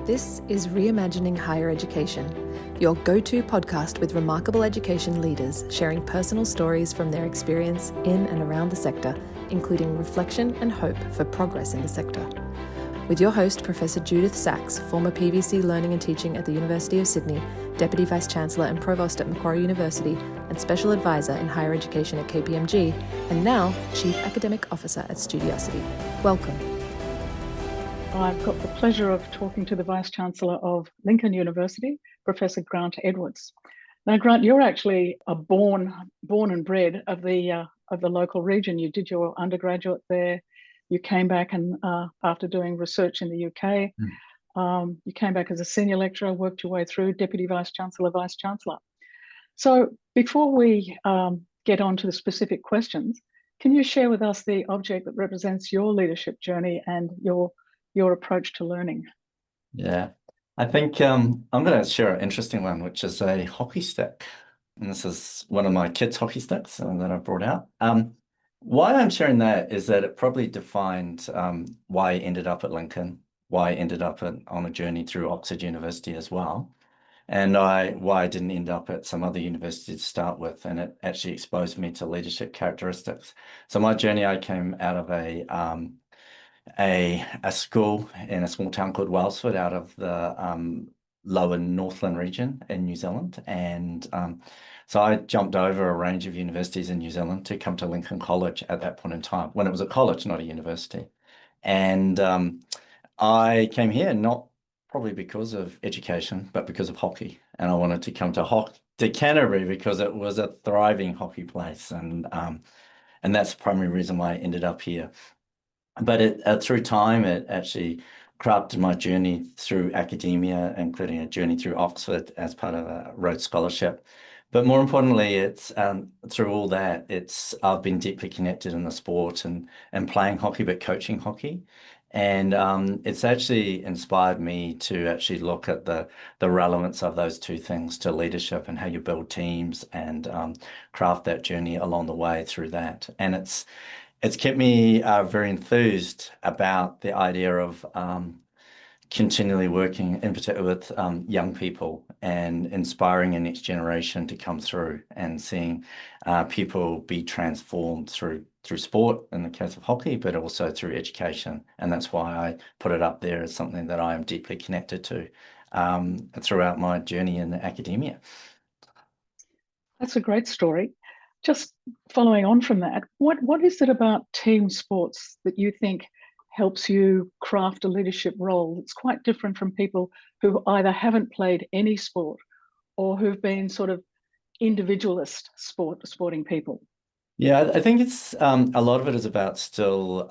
This is Reimagining Higher Education, your go-to podcast with remarkable education leaders sharing personal stories from their experience in and around the sector, including reflection and hope for progress in the sector. With your host, Professor Judyth Sachs, former PVC Learning and Teaching at the University of Sydney, Deputy Vice-Chancellor and Provost at Macquarie University, and Special Advisor in Higher Education at KPMG, and now Chief Academic Officer at Studiosity. Welcome. I've got the pleasure of talking to the Vice-Chancellor of Lincoln University, Professor Grant Edwards. Now, Grant, you're actually a born and bred of the local region. You did your undergraduate there. You came back and after doing research in the UK, you came back as a senior lecturer, worked your way through Deputy Vice-Chancellor, Vice-Chancellor. So before we get on to the specific questions, can you share with us the object that represents your leadership journey and your approach to learning? Yeah, I think I'm going to share an interesting one, which is a hockey stick. And this is one of my kids' hockey sticks that I brought out. Why I'm sharing that is that it probably defined why I ended up at Lincoln, why I ended up on a journey through Oxford University as well, and why I didn't end up at some other university to start with. And it actually exposed me to leadership characteristics. So my journey, I came out of a school in a small town called Wellsford out of the lower Northland region in New Zealand. And so I jumped over a range of universities in New Zealand to come to Lincoln College at that point in time, when it was a college, not a university. And I came here not probably because of education, but because of hockey. And I wanted to come to Canterbury because it was a thriving hockey place. And that's the primary reason why I ended up here. But through time, it actually crafted my journey through academia, including a journey through Oxford as part of a Rhodes Scholarship. But more importantly, it's through all that, I've been deeply connected in the sport and playing hockey, but coaching hockey. And it's actually inspired me to actually look at the relevance of those two things to leadership and how you build teams and craft that journey along the way through that. And it's kept me very enthused about the idea of continually working, in particular with young people and inspiring the next generation to come through and seeing people be transformed through sport, in the case of hockey, but also through education. And that's why I put it up there as something that I am deeply connected to throughout my journey in academia. That's a great story. Just following on from that, what is it about team sports that you think helps you craft a leadership role that's quite different from people who either haven't played any sport or who've been sort of individualist sporting people? Yeah, I think it's a lot of it is about still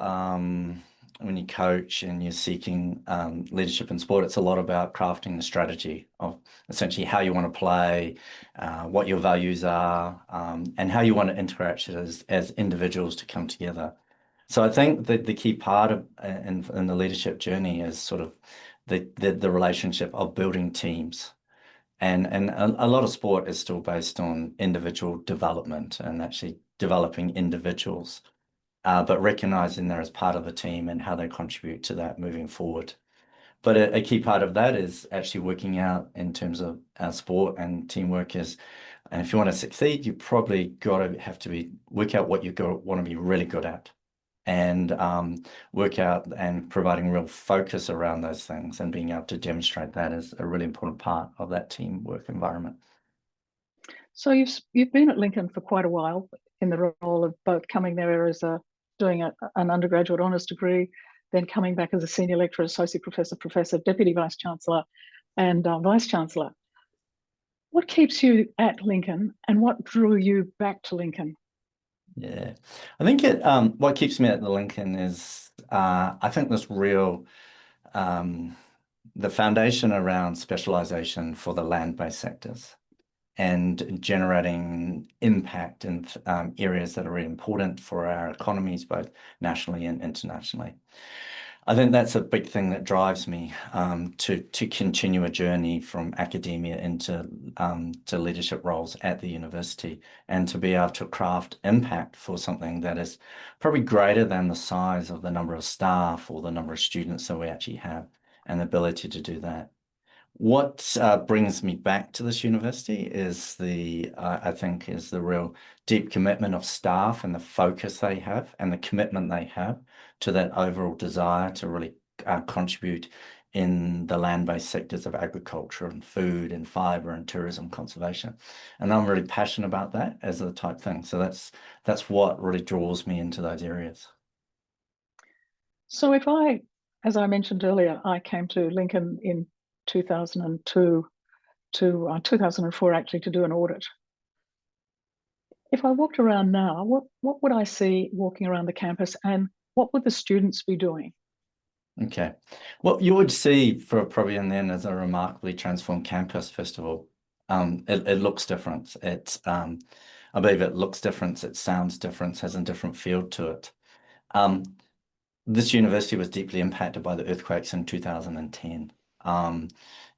when you coach and you're seeking leadership in sport, it's a lot about crafting the strategy of essentially how you want to play, what your values are, and how you want to interact as individuals to come together. So I think that the key part of in the leadership journey is sort of the relationship of building teams. And a lot of sport is still based on individual development and actually developing individuals, but recognizing they're as part of a team and how they contribute to that moving forward. But a key part of that is actually working out in terms of our sport and teamwork and if you want to succeed, you probably have to work out what you want to be really good at and work out and providing real focus around those things and being able to demonstrate that is a really important part of that teamwork environment. So you've been at Lincoln for quite a while in the role of both coming there as doing an undergraduate honours degree, then coming back as a senior lecturer, associate professor, deputy vice-chancellor, and vice-chancellor. What keeps you at Lincoln and what drew you back to Lincoln? Yeah, I think what keeps me at the Lincoln is I think this real the foundation around specialization for the land-based sectors and generating impact in areas that are really important for our economies, both nationally and internationally. I think that's a big thing that drives me to continue a journey from academia into to leadership roles at the university and to be able to craft impact for something that is probably greater than the size of the number of staff or the number of students that we actually have and the ability to do that. What brings me back to this university is I think, is the real deep commitment of staff and the focus they have and the commitment they have to that overall desire to really contribute in the land-based sectors of agriculture and food and fibre and tourism conservation. And I'm really passionate about that as a type thing. So that's what really draws me into those areas. So as I mentioned earlier, I came to Lincoln in 2002 to 2004 actually to do an audit. If I walked around now, what would I see walking around the campus, and what would the students be doing? Okay. Well, you would see for probably and then as a remarkably transformed campus, first of all. It looks different. I believe it looks different, it sounds different, has a different feel to it. This university was deeply impacted by the earthquakes in 2010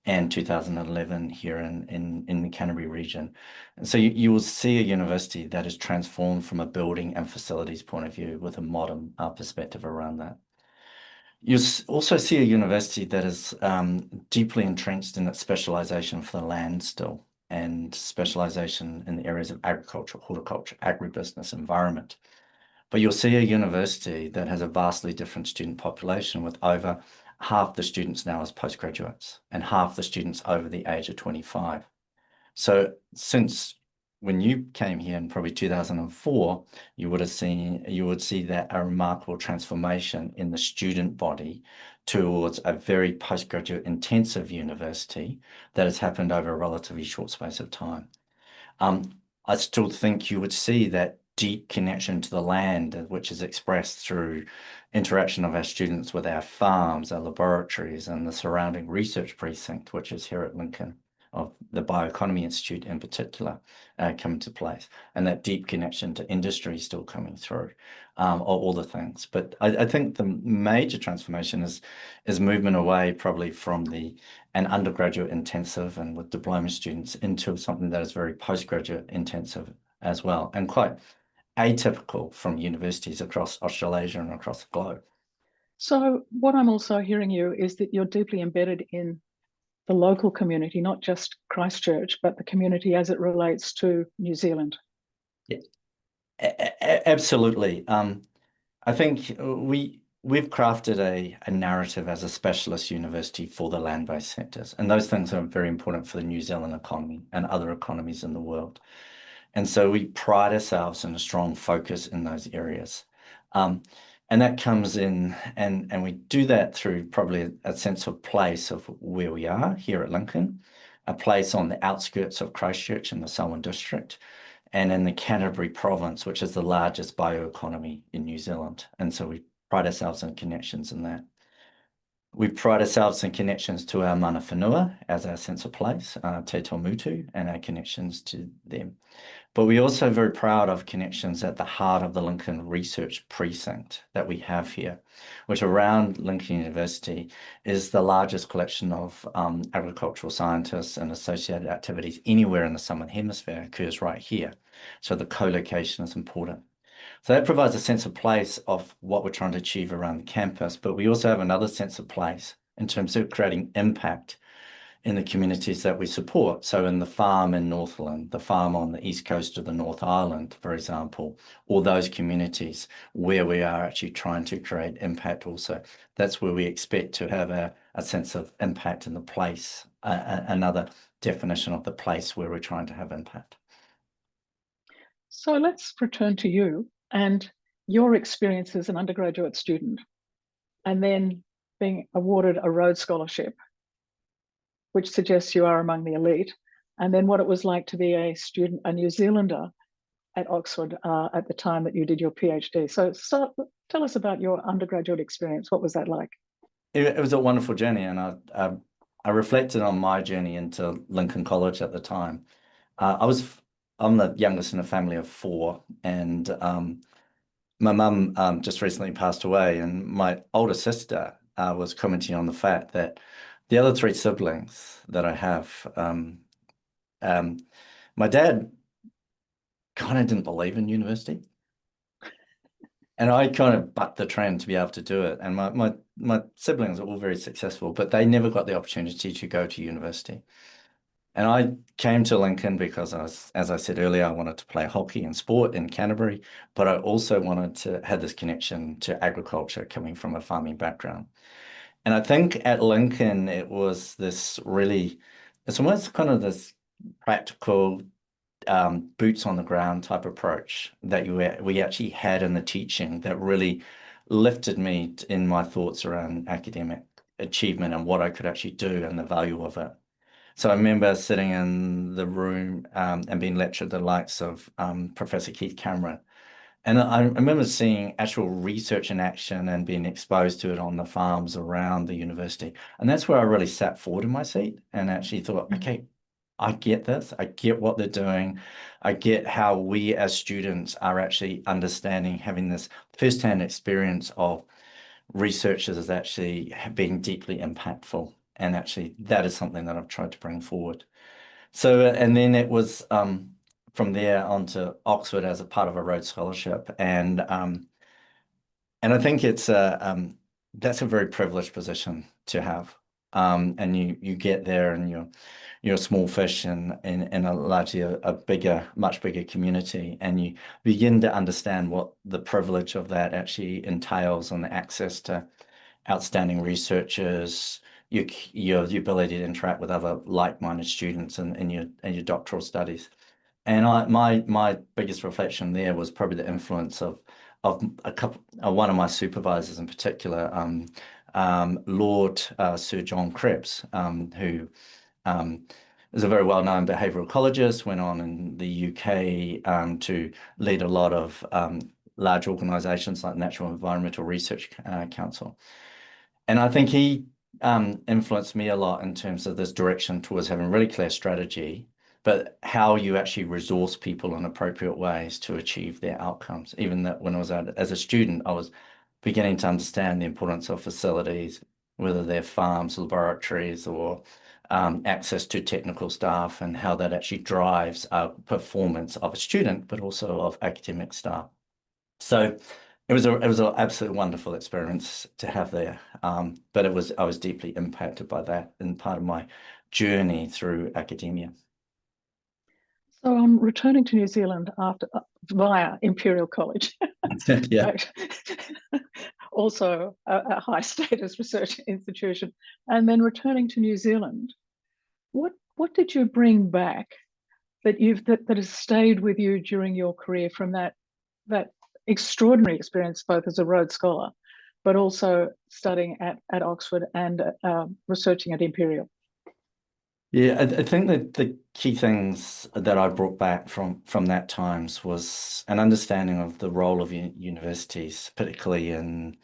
and 2011 here in the Canterbury region. And so you will see a university that is transformed from a building and facilities point of view with a modern perspective around that. You also see a university that is deeply entrenched in its specialization for the land still and specialization in the areas of agriculture, horticulture, agribusiness, environment. But you'll see a university that has a vastly different student population with over half the students now as postgraduates and half the students over the age of 25. So since when you came here in probably 2004, you would see that a remarkable transformation in the student body towards a very postgraduate intensive university that has happened over a relatively short space of time. I still think you would see that deep connection to the land, which is expressed through interaction of our students with our farms, our laboratories, and the surrounding research precinct, which is here at Lincoln, of the Bioeconomy Institute in particular, come into place, and that deep connection to industry still coming through, all the things. But I think the major transformation is movement away probably from an undergraduate intensive and with diploma students into something that is very postgraduate intensive as well, and quite atypical from universities across Australasia and across the globe. So what I'm also hearing you is that you're deeply embedded in the local community, not just Christchurch, but the community as it relates to New Zealand. Yeah, absolutely. I think we've crafted a narrative as a specialist university for the land-based sectors, and those things are very important for the New Zealand economy and other economies in the world. And so we pride ourselves in a strong focus in those areas. And that comes in, and we do that through probably a sense of place of where we are here at Lincoln, a place on the outskirts of Christchurch in the Selwyn district, and in the Canterbury province, which is the largest bioeconomy in New Zealand. And so we pride ourselves in connections in that. We pride ourselves in connections to our mana whenua as our sense of place, Te Tomutu, and our connections to them. But we're also very proud of connections at the heart of the Lincoln Research Precinct that we have here, which around Lincoln University is the largest collection of agricultural scientists and associated activities anywhere in the Southern Hemisphere occurs right here. So the co-location is important. So that provides a sense of place of what we're trying to achieve around the campus, but we also have another sense of place in terms of creating impact in the communities that we support. So in the farm in Northland, the farm on the east coast of the North Island, for example, all those communities where we are actually trying to create impact also. That's where we expect to have a sense of impact in the place, another definition of the place where we're trying to have impact. So let's return to you and your experience as an undergraduate student, and then being awarded a Rhodes Scholarship, which suggests you are among the elite, and then what it was like to be a student, a New Zealander at Oxford at the time that you did your PhD. So tell us about your undergraduate experience. What was that like? It was a wonderful journey, and I reflected on my journey into Lincoln College at the time. I'm the youngest in a family of four, and my mum just recently passed away, and my older sister was commenting on the fact that the other three siblings that I have, my dad kind of didn't believe in university. And I kind of bucked the trend to be able to do it. And my siblings are all very successful, but they never got the opportunity to go to university. And I came to Lincoln because as I said earlier, I wanted to play hockey and sport in Canterbury, but I also wanted to have this connection to agriculture coming from a farming background. And I think at Lincoln, it was this really, it's almost kind of this practical boots on the ground type approach that we actually had in the teaching that really lifted me in my thoughts around academic achievement and what I could actually do and the value of it. So I remember sitting in the room and being lectured the likes of Professor Keith Cameron. And I remember seeing actual research in action and being exposed to it on the farms around the university. And that's where I really sat forward in my seat and actually thought, okay, I get this. I get what they're doing. I get how we as students are actually understanding, having this firsthand experience of researchers as actually being deeply impactful. And actually, that is something that I've tried to bring forward. So, and then it was from there on to Oxford as a part of a Rhodes Scholarship. And I think it's that's a very privileged position to have. And you get there and you're a small fish in a largely a bigger, much bigger community, and you begin to understand what the privilege of that actually entails and the access to outstanding researchers, your ability to interact with other like-minded students in your doctoral studies. And my biggest reflection there was probably the influence of one of my supervisors in particular, Lord Sir John Krebs, who is a very well-known behavioral ecologist, went on in the UK to lead a lot of large organisations like Natural Environmental Research Council. And I think he influenced me a lot in terms of this direction towards having really clear strategy, but how you actually resource people in appropriate ways to achieve their outcomes. Even that when I was out as a student, I was beginning to understand the importance of facilities, whether they're farms, laboratories, or access to technical staff, and how that actually drives performance of a student, but also of academic staff. So it was an absolutely wonderful experience to have there. But I was deeply impacted by that in part of my journey through academia. So I'm returning to New Zealand after via Imperial College. Yeah. Also a high status research institution, and then returning to New Zealand. What did you bring back that has stayed with you during your career from that extraordinary experience, both as a Rhodes Scholar, but also studying at Oxford and researching at Imperial? Yeah, I think that the key things that I brought back from that times was an understanding of the role of universities, particularly in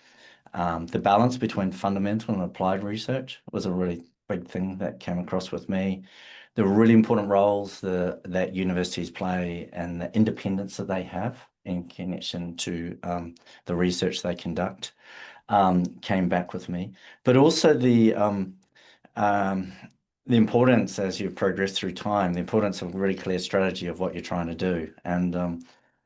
the balance between fundamental and applied research was a really big thing that came across with me. The really important roles that universities play and the independence that they have in connection to the research they conduct came back with me. But also the importance as you progress through time, the importance of a really clear strategy of what you're trying to do. And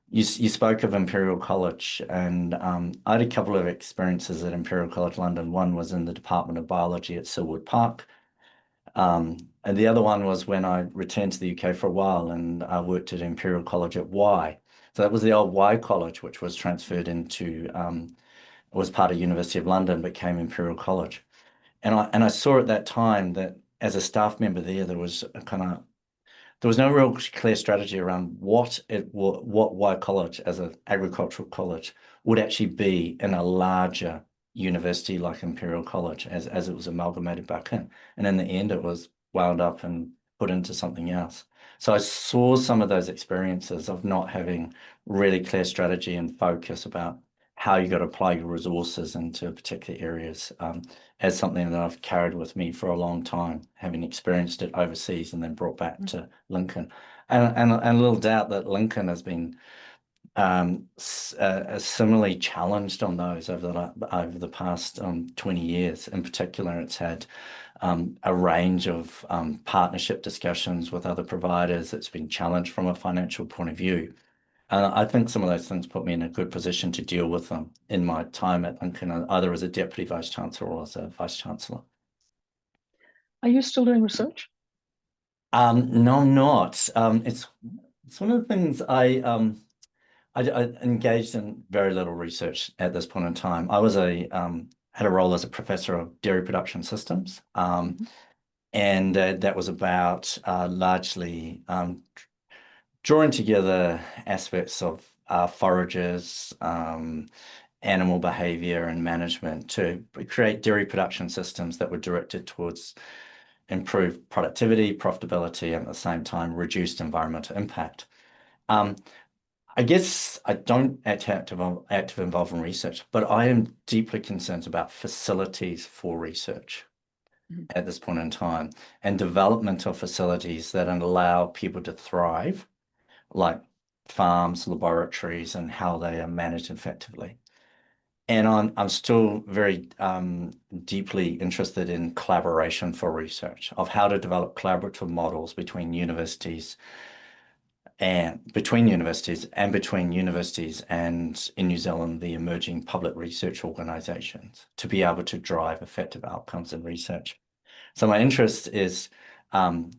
you spoke of Imperial College, and I had a couple of experiences at Imperial College London. One was in the Department of Biology at Silwood Park. And the other one was when I returned to the UK for a while and I worked at Imperial College at Y. So that was the old Y College, which was transferred into, was part of University of London, became Imperial College. And I saw at that time that as a staff member there, there was no real clear strategy around what Y College as an agricultural college would actually be in a larger university like Imperial College as it was amalgamated back in. And in the end, it was wound up and put into something else. So I saw some of those experiences of not having really clear strategy and focus about how you got to apply your resources into particular areas as something that I've carried with me for a long time, having experienced it overseas and then brought back to Lincoln. And a little doubt that Lincoln has been similarly challenged on those over the past 20 years. In particular, it's had a range of partnership discussions with other providers. It's been challenged from a financial point of view. I think some of those things put me in a good position to deal with them in my time at Lincoln, either as a deputy vice chancellor or as a vice chancellor. Are you still doing research? No, I'm not. It's one of the things I engaged in very little research at this point in time. I was had a role as a professor of dairy production systems, and that was about largely drawing together aspects of forages, animal behavior and management to create dairy production systems that were directed towards improved productivity, profitability, and at the same time reduced environmental impact. I guess I don't active involved in research, but I am deeply concerned about facilities for research at this point in time and development of facilities that allow people to thrive, like farms, laboratories, and how they are managed effectively. And I'm still very deeply interested in collaboration for research, of how to develop collaborative models between universities and between universities and in New Zealand, the emerging public research organizations to be able to drive effective outcomes in research. So my interest is in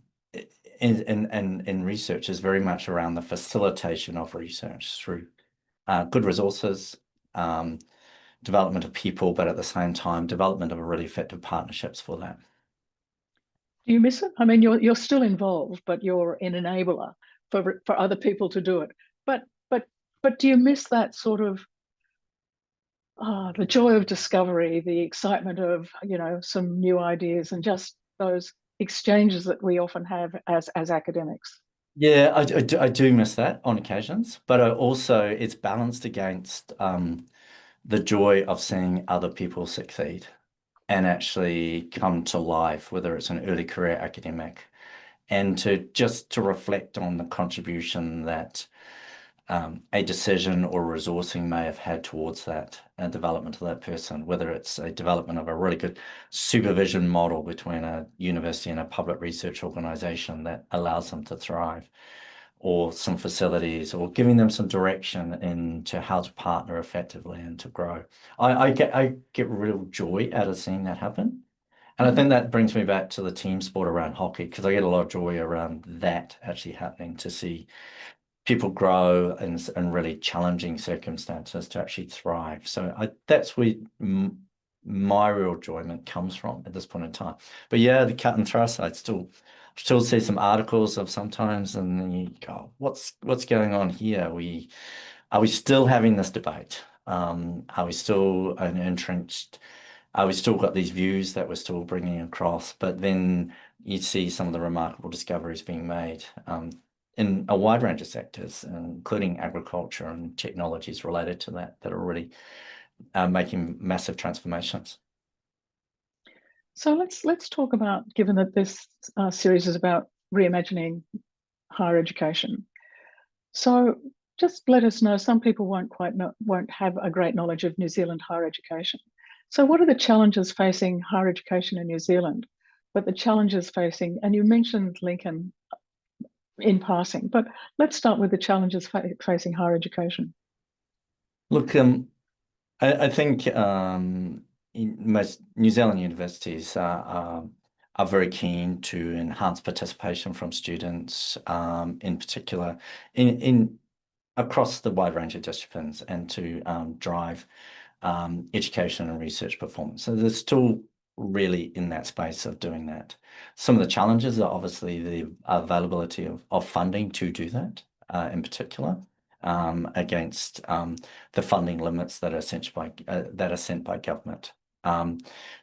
research is very much around the facilitation of research through good resources, development of people, but at the same time, development of really effective partnerships for that. Do you miss it? I mean, you're still involved, but you're an enabler for other people to do it. But do you miss that sort of the joy of discovery, the excitement of some new ideas, and just those exchanges that we often have as academics? Yeah, I do miss that on occasions, but it's balanced against the joy of seeing other people succeed and actually come to life, whether it's an early career academic, and to reflect on the contribution that a decision or resourcing may have had towards that development of that person, whether it's a development of a really good supervision model between a university and a public research organization that allows them to thrive, or some facilities, or giving them some direction into how to partner effectively and to grow. I get real joy out of seeing that happen. And I think that brings me back to the team sport around hockey, because I get a lot of joy around that actually happening, to see people grow in really challenging circumstances to actually thrive. So that's where my real enjoyment comes from at this point in time. But yeah, the cut and thrust, I still see some articles of sometimes, and then you go, what's going on here? Are we still having this debate? Are we still entrenched? We still got these views that we're still bringing across, but then you see some of the remarkable discoveries being made in a wide range of sectors, including agriculture and technologies related to that are really making massive transformations. So let's talk about, given that this series is about reimagining higher education. So just let us know. Some people won't have a great knowledge of New Zealand higher education. So what are the challenges facing higher education in New Zealand? But the challenges facing, and you mentioned Lincoln in passing, but let's start with the challenges facing higher education. Look, I think most New Zealand universities are very keen to enhance participation from students, in particular, in across the wide range of disciplines, and to drive education and research performance. So they're still really in that space of doing that. Some of the challenges are obviously the availability of funding to do that, in particular, against the funding limits that are sent by government.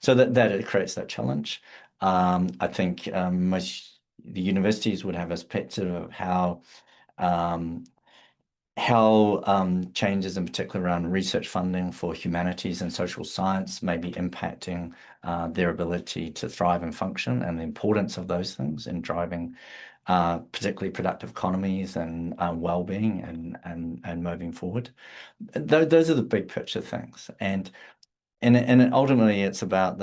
So that it creates that challenge. I think most the universities would have a perspective of how changes in particular around research funding for humanities and social science may be impacting their ability to thrive and function, and the importance of those things in driving particularly productive economies and well-being and moving forward. Those are the big picture things, and ultimately it's about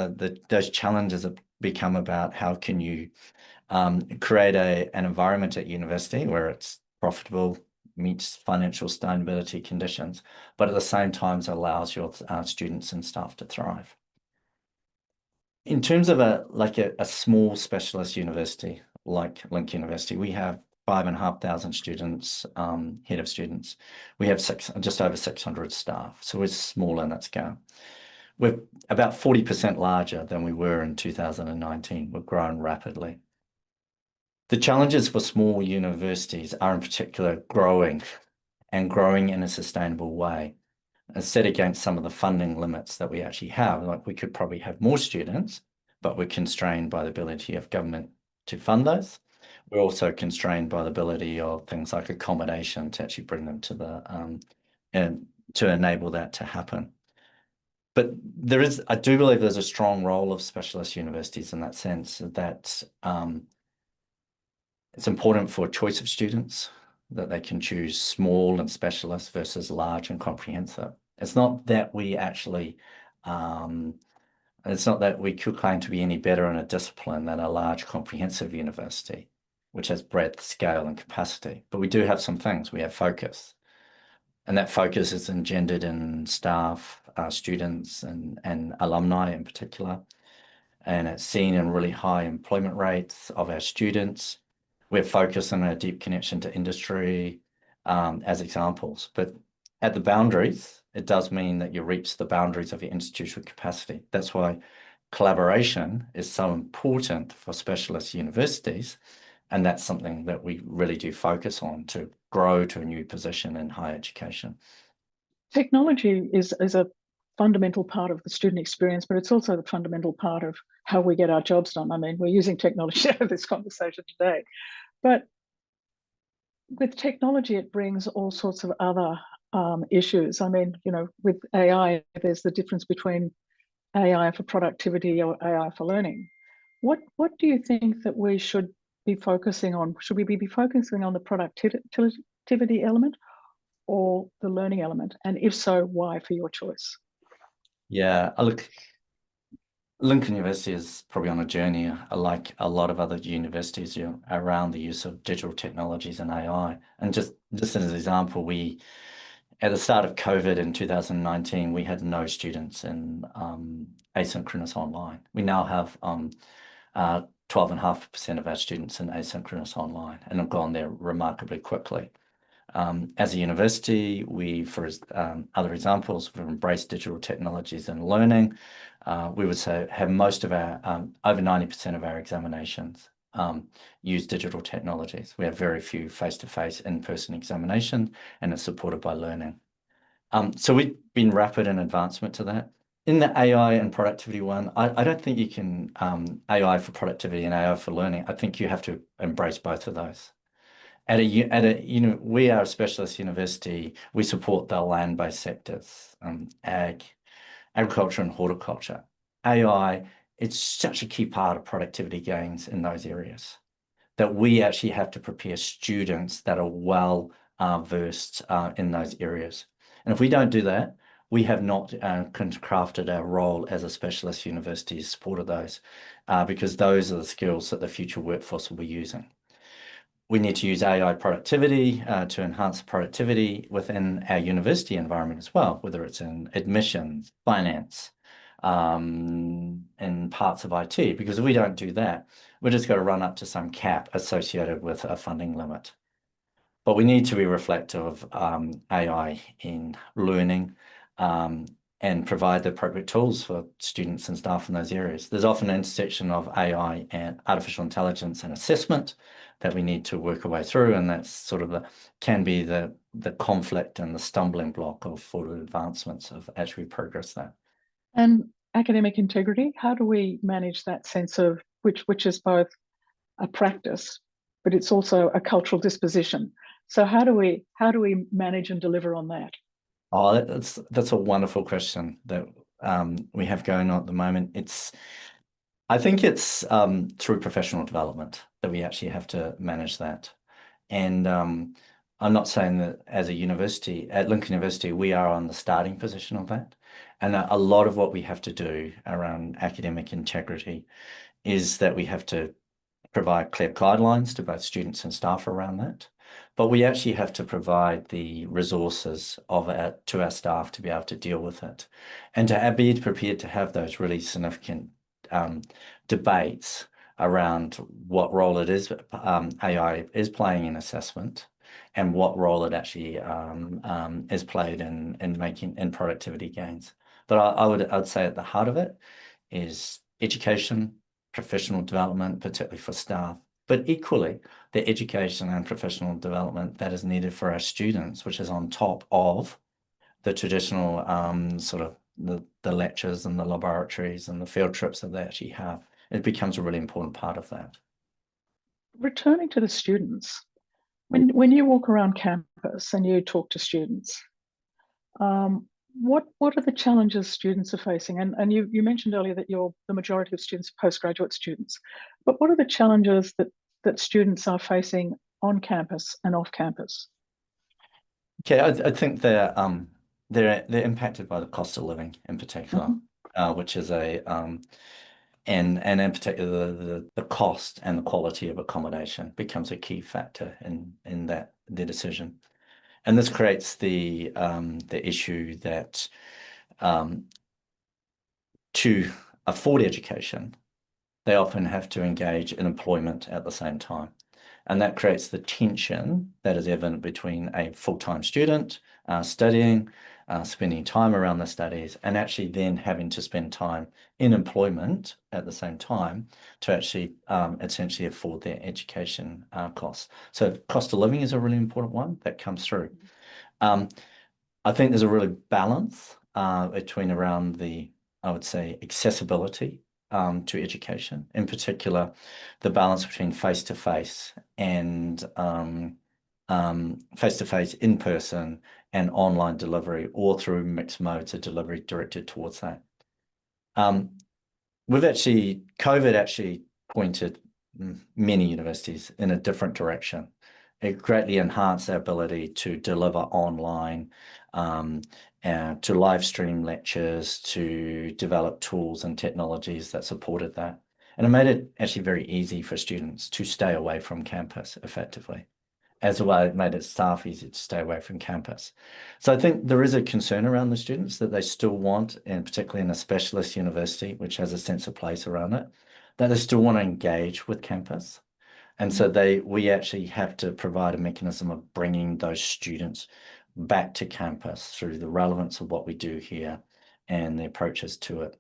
those challenges that become about how can you create an environment at university where it's profitable, meets financial sustainability conditions, but at the same time allows your students and staff to thrive. In terms of a small specialist university like Lincoln University, we have 5,500 students, head of students. We have just over 600 staff, so we're small in that scale. We're about 40% larger than we were in 2019. We've grown rapidly. The challenges for small universities are in particular growing in a sustainable way. Set against some of the funding limits that we actually have, like we could probably have more students, but we're constrained by the ability of government to fund those. We're also constrained by the ability of things like accommodation to actually bring them to the and to enable that to happen. But I do believe there's a strong role of specialist universities in that sense, that it's important for choice of students, that they can choose small and specialist versus large and comprehensive. It's not that we actually, it's not that we could claim to be any better in a discipline than a large comprehensive university, which has breadth, scale, and capacity. But we do have some things. We have focus. And that focus is engendered in staff, students, and alumni in particular. And it's seen in really high employment rates of our students. We're focused on a deep connection to industry as examples. But at the boundaries, it does mean that you reach the boundaries of your institutional capacity. That's why collaboration is so important for specialist universities. And that's something that we really do focus on to grow to a new position in higher education. Technology is a fundamental part of the student experience, but it's also the fundamental part of how we get our jobs done. I mean, we're using technology out of this conversation today, but with technology, it brings all sorts of other issues. I mean, with AI, there's the difference between AI for productivity or AI for learning. What do you think that we should be focusing on? Should we be focusing on the productivity element or the learning element? And if so, why for your choice? Yeah, look, Lincoln University is probably on a journey, like a lot of other universities, around the use of digital technologies and AI. And just as an example, at the start of COVID in 2019, we had no students in asynchronous online. We now have 12.5% of our students in asynchronous online, and have gone there remarkably quickly. As a university, for other examples, we've embraced digital technologies and learning. We would say have most of our, over 90% of our examinations use digital technologies. We have very few face-to-face in-person examinations, and it's supported by learning. So we've been rapid in advancement to that. In the AI and productivity one, I don't think you can AI for productivity and AI for learning. I think you have to embrace both of those. We are a specialist university. We support the land-based sectors, agriculture and horticulture. AI, it's such a key part of productivity gains in those areas that we actually have to prepare students that are well versed in those areas. And if we don't do that, we have not crafted our role as a specialist university to support those, because those are the skills that the future workforce will be using. We need to use AI productivity to enhance productivity within our university environment as well, whether it's in admissions, finance, and parts of IT, because if we don't do that, we're just going to run up to some cap associated with a funding limit. But we need to be reflective of AI in learning and provide the appropriate tools for students and staff in those areas. There's often an intersection of AI and artificial intelligence and assessment that we need to work our way through, and that's sort of can be the conflict and the stumbling block of forward advancements of as we progress that. And academic integrity, how do we manage that sense of which is both a practice, but it's also a cultural disposition? So how do we manage and deliver on that? Oh, that's a wonderful question that we have going on at the moment. I think it's through professional development that we actually have to manage that. And I'm not saying that as a university, at Lincoln University, we are on the starting position of that. And a lot of what we have to do around academic integrity is that we have to provide clear guidelines to both students and staff around that. but we actually have to provide the resources to our staff to be able to deal with it, and to be prepared to have those really significant debates around what role it is AI is playing in assessment, and what role it actually is played in making productivity gains. But I'd say at the heart of it is education, professional development, particularly for staff, but equally the education and professional development that is needed for our students, which is on top of the traditional sort of the lectures and the laboratories and the field trips that they actually have. It becomes a really important part of that. Returning to the students, when you walk around campus and you talk to students, what are the challenges students are facing? And you mentioned earlier that the majority of students are postgraduate students, but what are the challenges that students are facing on campus and off campus? Okay, I think they're impacted by the cost of living in particular, which is and in particular the cost and the quality of accommodation becomes a key factor in their decision. And this creates the issue that to afford education, they often have to engage in employment at the same time. And that creates the tension that is evident between a full-time student studying, spending time around their studies, and actually then having to spend time in employment at the same time to actually essentially afford their education costs. So cost of living is a really important one that comes through. I think there's a really balance between around I would say, accessibility to education, in particular, the balance between face-to-face and face-to-face in person and online delivery, or through mixed modes of delivery directed towards that. COVID actually pointed many universities in a different direction. It greatly enhanced their ability to deliver online, to live stream lectures, to develop tools and technologies that supported that. And it made it actually very easy for students to stay away from campus effectively. As well, it made its staff easy to stay away from campus. So I think there is a concern around the students that they still want, and particularly in a specialist university, which has a sense of place around it, that they still want to engage with campus. And so we actually have to provide a mechanism of bringing those students back to campus through the relevance of what we do here and the approaches to it.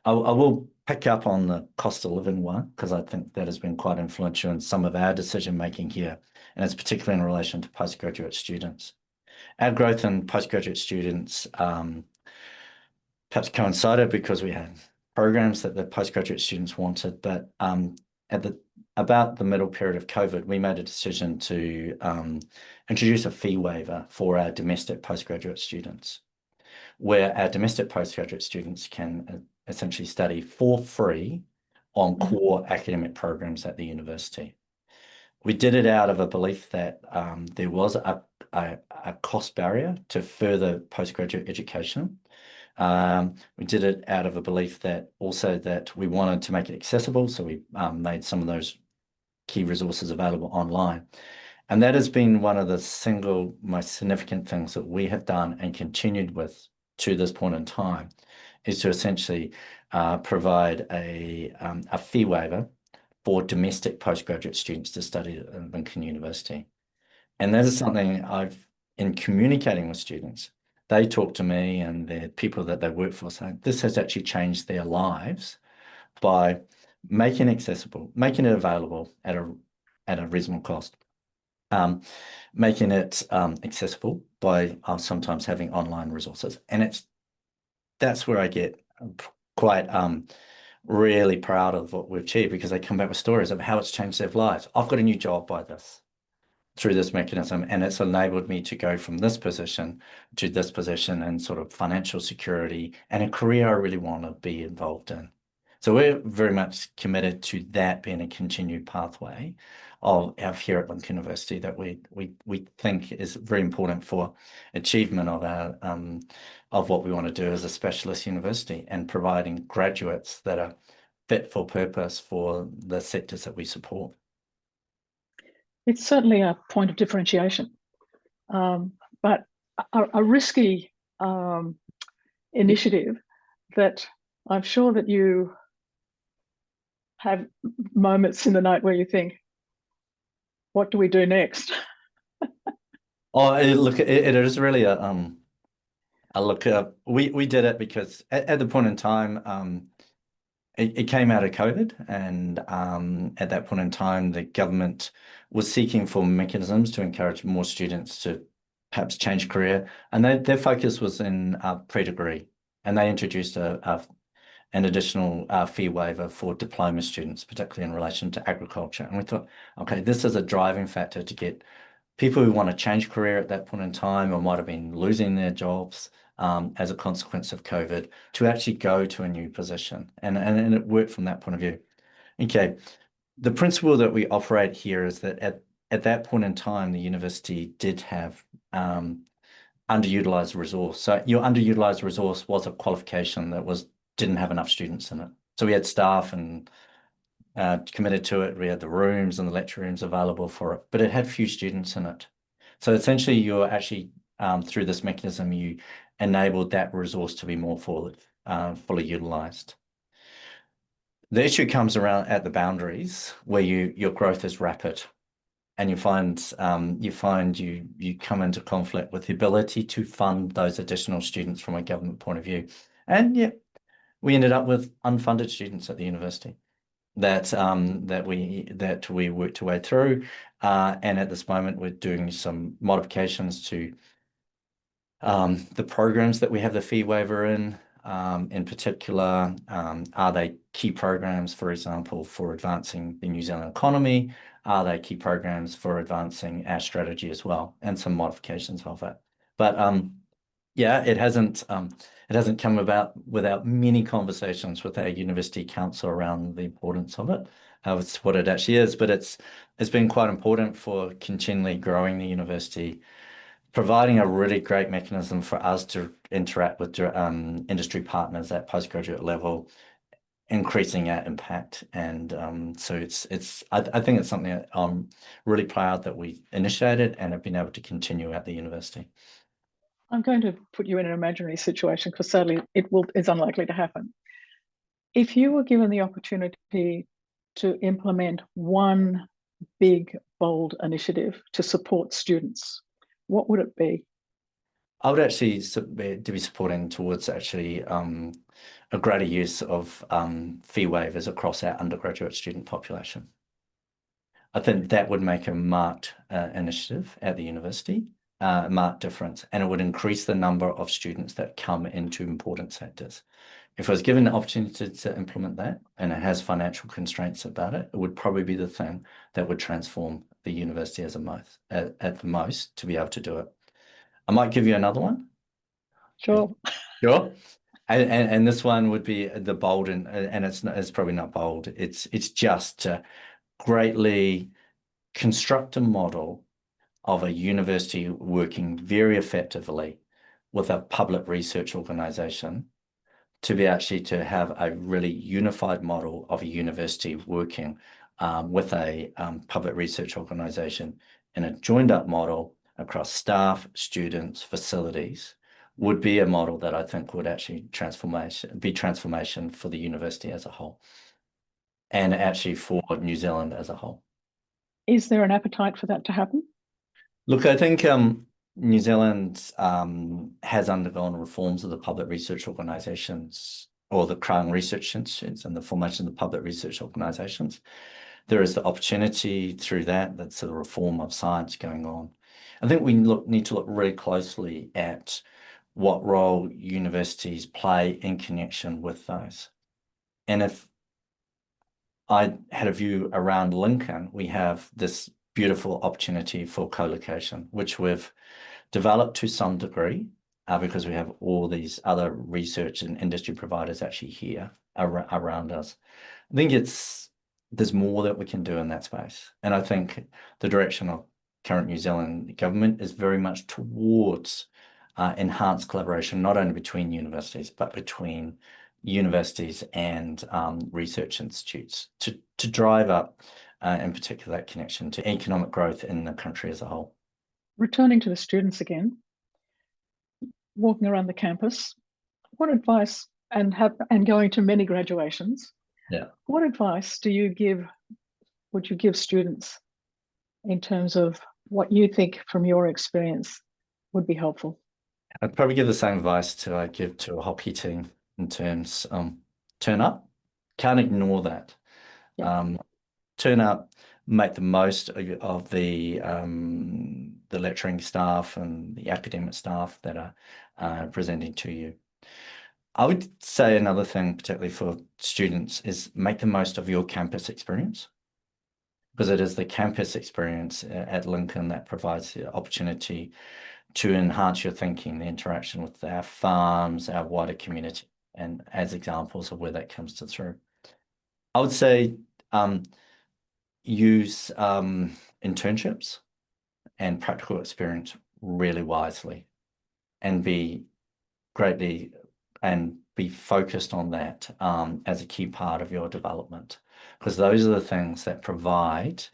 I will pick up on the cost of living one, because I think that has been quite influential in some of our decision making here, and it's particularly in relation to postgraduate students. Our growth in postgraduate students perhaps coincided because we had programs that the postgraduate students wanted, but about the middle period of COVID, we made a decision to introduce a fee waiver for our domestic postgraduate students, where our domestic postgraduate students can essentially study for free on core academic programs at the university. We did it out of a belief that there was a cost barrier to further postgraduate education. We did it out of a belief that we wanted to make it accessible, so we made some of those key resources available online. And that has been one of the single most significant things that we have done and continued with to this point in time, is to essentially provide a fee waiver for domestic postgraduate students to study at Lincoln University. And that is something in communicating with students, they talk to me and the people that they work for saying this has actually changed their lives by making it accessible, making it available at a reasonable cost, making it accessible by sometimes having online resources. And that's where I get quite really proud of what we've achieved, because they come back with stories of how it's changed their lives. I've got a new job by this, through this mechanism, and it's enabled me to go from this position to this position and sort of financial security and a career I really want to be involved in. So we're very much committed to that being a continued pathway of here at Lincoln University that we think is very important for achievement of our of what we want to do as a specialist university, and providing graduates that are fit for purpose for the sectors that we support. It's certainly a point of differentiation, but a risky initiative that I'm sure that you have moments in the night where you think, what do we do next? Oh, look, it is really a look. We did it because at the point in time, it came out of COVID, and at that point in time, the government was seeking for mechanisms to encourage more students to perhaps change career, and their focus was in pre-degree, and they introduced an additional fee waiver for diploma students, particularly in relation to agriculture. And we thought, okay, this is a driving factor to get people who want to change career at that point in time or might have been losing their jobs as a consequence of COVID to actually go to a new position. And it worked from that point of view. Okay, the principle that we operate here is that at that point in time, the university did have underutilized resource. So your underutilized resource was a qualification that didn't have enough students in it. So we had staff and committed to it. We had the rooms and the lecture rooms available for it, but it had few students in it. So essentially, you're actually through this mechanism, you enabled that resource to be more fully utilized. The issue comes around at the boundaries where your growth is rapid, and you come into conflict with the ability to fund those additional students from a government point of view. And yeah, we ended up with unfunded students at the university that we worked our way through, and at this moment we're doing some modifications to the programs that we have the fee waiver in particular. Are they key programs, for example, for advancing the New Zealand economy? Are they key programs for advancing our strategy as well, and some modifications of it? But yeah, it hasn't come about without many conversations with our university council around the importance of it. It's what it actually is, but it's been quite important for continually growing the university, providing a really great mechanism for us to interact with industry partners at postgraduate level, increasing our impact. And so I think it's something that I'm really proud that we initiated and have been able to continue at the university. I'm going to put you in an imaginary situation because sadly it's unlikely to happen. If you were given the opportunity to implement one big, bold initiative to support students, what would it be? I would actually be supporting towards actually a greater use of fee waivers across our undergraduate student population. I think that would make a marked initiative at the university, marked difference, and it would increase the number of students that come into important sectors. If I was given the opportunity to implement that, and it has financial constraints about it, it would probably be the thing that would transform the university at the most to be able to do it. I might give you another one. Sure. Sure. And this one would be the bold, and it's probably not bold. It's just to greatly construct a model of a university working very effectively with a public research organization to be actually to have a really unified model of a university working with a public research organization in a joined up model across staff, students, facilities would be a model that I think would actually be transformation for the university as a whole, and actually for New Zealand as a whole. Is there an appetite for that to happen? Look, I think New Zealand has undergone reforms of the public research organisations, or the Crown Research Institutes, and the formation of the public research organisations. There is the opportunity through that's the reform of science going on. I think we need to look really closely at what role universities play in connection with those. And if I had a view around Lincoln, we have this beautiful opportunity for co-location, which we've developed to some degree because we have all these other research and industry providers actually here around us. I think there's more that we can do in that space. And I think the direction of current New Zealand government is very much towards enhanced collaboration, not only between universities, but between universities and research institutes to drive up in particular that connection to economic growth in the country as a whole. Returning to the students again, walking around the campus, what advice, and going to many graduations, what advice would you give students in terms of what you think from your experience would be helpful? I'd probably give the same advice I give to a hockey team in terms, turn up, can't ignore that. Turn up, make the most of the lecturing staff and the academic staff that are presenting to you. I would say another thing, particularly for students, is make the most of your campus experience, because it is the campus experience at Lincoln that provides the opportunity to enhance your thinking, the interaction with our farms, our wider community, and as examples of where that comes through. I would say use internships and practical experience really wisely, and be focused on that as a key part of your development, because those are the things that provide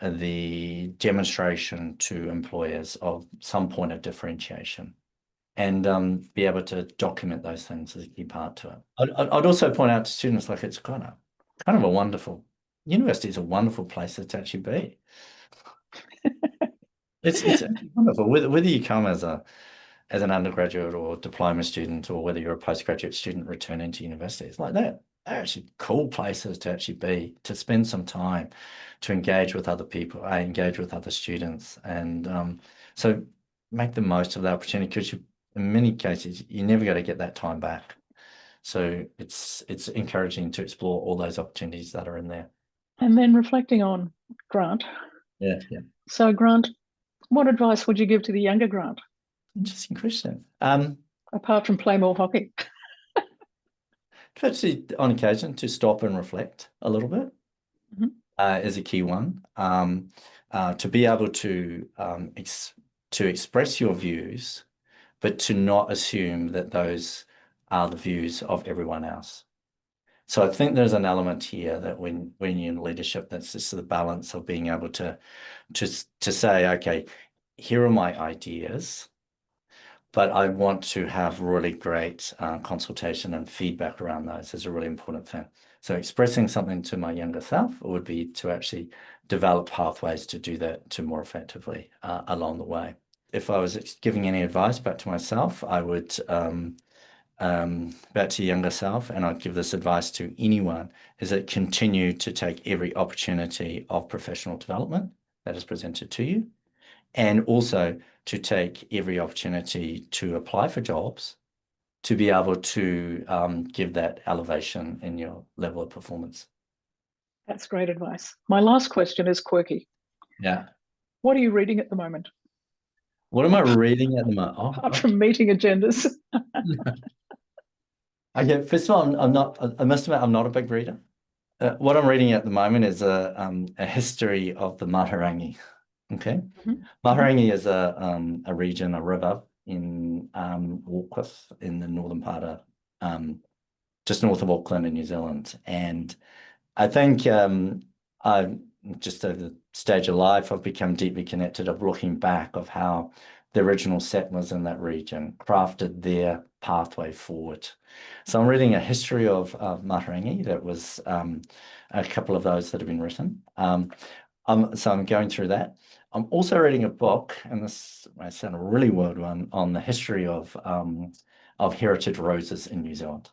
the demonstration to employers of some point of differentiation, and be able to document those things as a key part to it. I'd also point out to students, like, it's kind of a wonderful, university is a wonderful place to actually be. It's wonderful, whether you come as an undergraduate or diploma student, or whether you're a postgraduate student returning to university. It's like that. They're actually cool places to actually be, to spend some time, to engage with other people, engage with other students. And so make the most of the opportunity, because in many cases, you're never going to get that time back. So it's encouraging to explore all those opportunities that are in there. And then reflecting on Grant. Yeah. So Grant, what advice would you give to the younger Grant? Interesting question. Apart from play more hockey. Actually, on occasion, to stop and reflect a little bit is a key one. To be able to express your views, but to not assume that those are the views of everyone else. So I think there's an element here that when you're in leadership, that's just the balance of being able to say, okay, here are my ideas, but I want to have really great consultation and feedback around those is a really important thing. So expressing something to my younger self would be to actually develop pathways to do that to more effectively along the way. If I was giving any advice back to myself, I would back to younger self, and I'd give this advice to anyone, is that continue to take every opportunity of professional development that is presented to you, and also to take every opportunity to apply for jobs, to be able to give that elevation in your level of performance. That's great advice. My last question is quirky. Yeah. What are you reading at the moment? What am I reading at the moment? Apart from meeting agendas. Okay, first of all, I must admit, I'm not a big reader. What I'm reading at the moment is a history of the Matarangi. Okay. Matarangi is a region, a river in Warkworth, in the northern part of just north of Auckland in New Zealand. And I think I just over the stage of life, I've become deeply connected of looking back of how the original settlers in that region crafted their pathway forward. So I'm reading a history of Matarangi. That was a couple of those that have been written. So I'm going through that. I'm also reading a book, and this might sound a really weird one, on the history of heritage roses in New Zealand.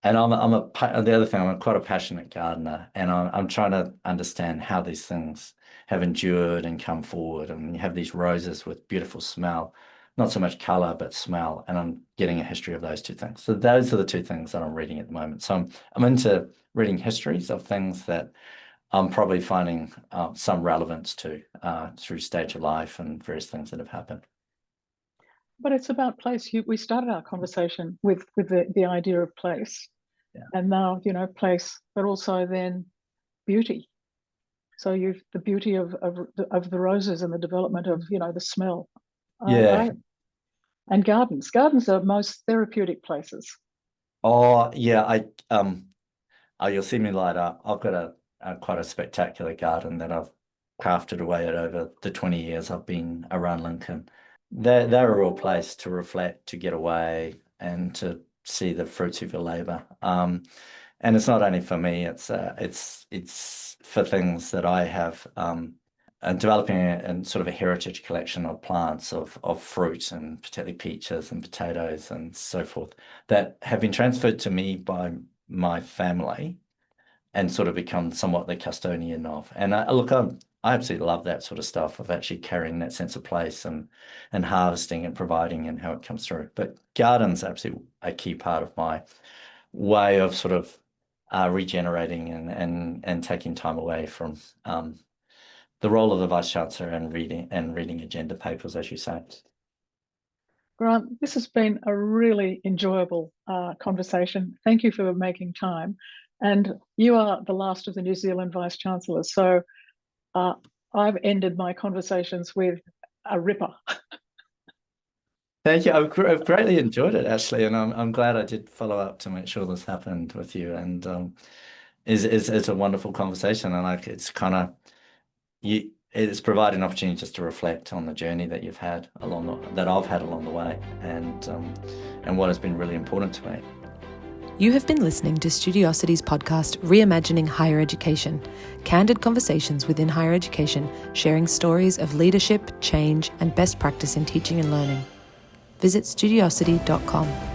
And the other thing, I'm quite a passionate gardener, and I'm trying to understand how these things have endured and come forward. And you have these roses with beautiful smell, not so much color, but smell. And I'm getting a history of those two things. So those are the two things that I'm reading at the moment. So I'm into reading histories of things that I'm probably finding some relevance to through stage of life and various things that have happened. But it's about place. We started our conversation with the idea of place, and now place, but also then beauty. So the beauty of the roses and the development of the smell. And gardens. Gardens are most therapeutic places. Oh yeah, you'll see me light up. I've got quite a spectacular garden that I've crafted away at over the 20 years I've been around Lincoln. They're a real place to reflect, to get away, and to see the fruits of your labour. And it's not only for me; it's for things that I have. And developing and sort of a heritage collection of plants of fruit, and particularly peaches and potatoes and so forth, that have been transferred to me by my family and sort of become somewhat the custodian of. And I absolutely love that sort of stuff of actually carrying that sense of place and harvesting and providing and how it comes through. But gardens are absolutely a key part of my way of sort of regenerating and taking time away from the role of the Vice-Chancellor and reading agenda papers, as you say. Grant, this has been a really enjoyable conversation. Thank you for making time. And you are the last of the New Zealand Vice-Chancellors. So I've ended my conversations with a ripper. Thank you. I've greatly enjoyed it, actually, and I'm glad I did follow up to make sure this happened with you. And it's a wonderful conversation, and it's kind of it's provided an opportunity just to reflect on the journey that you've had that I've had along the way, and what has been really important to me. You have been listening to Studiosity's podcast, Reimagining Higher Education, candid conversations within higher education, sharing stories of leadership, change, and best practice in teaching and learning. Visit studiosity.com.